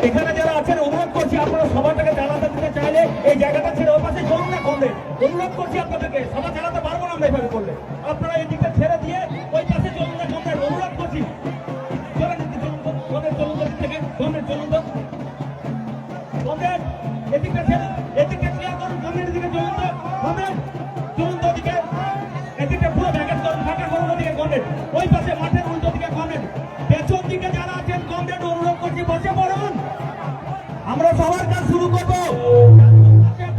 এখানে যারা আছেন অনুরোধ করছি আপনারা সভাটাকে চালাতে দিতে চাইলে এই জায়গাটা ছেড়ে ওই পাশে চলুন না কমবে। অনুরোধ করছি আপনাদেরকে, সভা চালাতে পারবো না আমরা এভাবে করলে। আপনারা এই দিকটা ছেড়ে দিয়ে ওই পাশে চলুন না কমবে, অনুরোধ করছি। চলেন চলুন থেকে কমরেড চলুন তো কমরেড, এদিকটা ছেড়ে এদিকটা ক্লিয়ার করুন। কমরেড দিকে চলুন তো কমরেড, চলুন তো ওদিকে, এদিকটা পুরো ব্যাকেট করুন, ফাঁকা করুন ওদিকে কমরেড। ওই পাশে মাঠের উল্টো দিকে কমরেড, পেছন দিকে যারা আছেন কমরেড অনুরোধ করছি বসে পড়ুন। আমরা সবার কাজ শুরু করবো।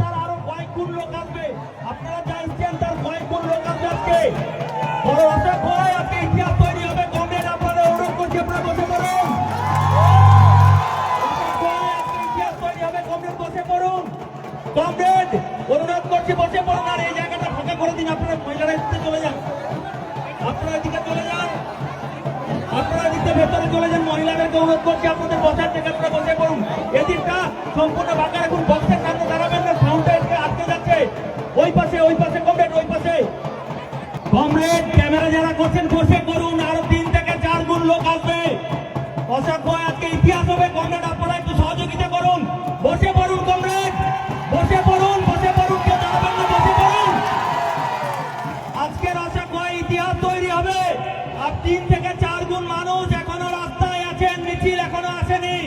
তার আরো কয়েক গুণ লোক আসবে, আপনারা যা ইচ্ছেন তার কয়েক গুণ লোক আসবে। আজকে বড় আশা হয় আজকে ইতিহাস তৈরি হবে। কমরেড আপনারা অনুরোধ করছি আপনারা বসে পড়ুন। ইতিহাস তৈরি হবে, কমরেড বসে পড়ুন। কমরেড অনুরোধ করছি বসে পড়ুন। আর এই জায়গাটা ফাঁকা করে দিন, আপনারা মহিলারা দিতে চলে যান, আপনারা দিকে চলে যান, আপনারা দিতে ভেতরে চলে যান। মহিলাদেরকে অনুরোধ করছি আপনাদের বসার জায়গা আপনারা বসে পড়ুন। এদিকটা সম্পূর্ণ ফাঁকা রাখুন, বক্সের সামনে দাঁড়াবেন না, সাউন্ডটা আটকে যাচ্ছে। ওই পাশে কমরেড, ওই পাশে কমরেড। ক্যামেরা যারা করছেন বসে করুন, আরো 3 থেকে 4 গুণ লোক আসবে। অসংখ্য আজকে ইতিহাস হবে। কমরেড আপনারা একটু সহযোগিতা করুন, বসে পড়ুন কমরেড, বসে পড়ুন, বসে পড়ুন, কেউ দাঁড়াবেন না, বসে পড়ুন। আজকের অসংখ্য ইতিহাস তৈরি হবে। আর 3 থেকে 4 গুণ মানুষ এখনো রাস্তায় আছেন, মিছিল এখনো আসেনি,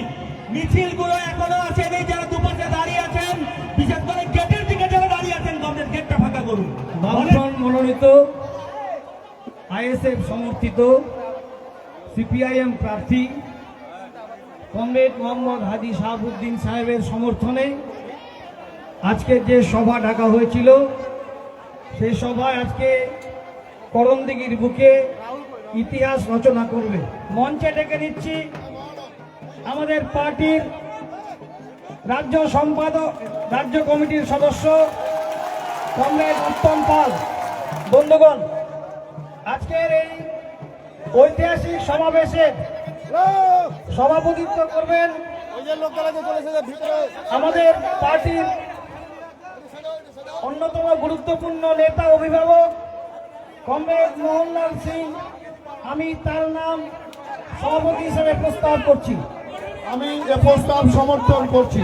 মিছিলগুলো এখনো আসেনি। যারা দুপাশে দাঁড়িয়ে আছেন, বিশেষ করে গেটের দিকে যারা দাঁড়িয়ে আছেন, কমরেড গেটটা ফাঁকা করুন। বামফ্রন্ট মনোনীত আইএসএফ সমর্থিত সিপিআইএম প্রার্থী কমরেড মোহাম্মদ হাজী শাহাবুদ্দিন সাহেবের সমর্থনে আজকে যে সভা ডাকা হয়েছিল, সেই সভায় আজকে করণদিঘির বুকে ইতিহাস রচনা করবে। মঞ্চে ডেকে নিচ্ছি আমাদের পার্টির রাজ্য সম্পাদক, রাজ্য কমিটির সদস্য কমরেড উত্তম পাল। বন্ধুগণ, আজকের এই ঐতিহাসিক সমাবেশে সভাপতিত্ব করবেন আমাদের পার্টির অন্যতম গুরুত্বপূর্ণ নেতা অভিভাবক কমরেড মোহনলাল সিং। আমি তার নাম সভাপতি হিসেবে প্রস্তাব করছি। আমি এ প্রস্তাব সমর্থন করছি।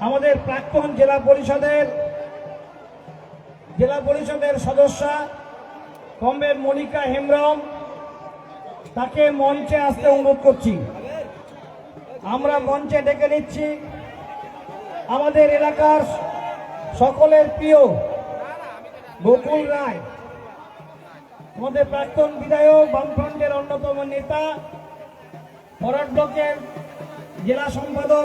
আমাদের প্রাক্তন জেলা পরিষদের সদস্যা কমরেড মনিকা হেমব্রম, তাকে মঞ্চে আসতে অনুরোধ করছি। আমরা মঞ্চে ডেকে নিচ্ছি আমাদের এলাকার সকলের প্রিয় গোকুল রায়, আমাদের প্রাক্তন বিধায়ক, বামফ্রন্টের অন্যতম নেতা, ফরওয়ার্ড ব্লকের জেলা সম্পাদক।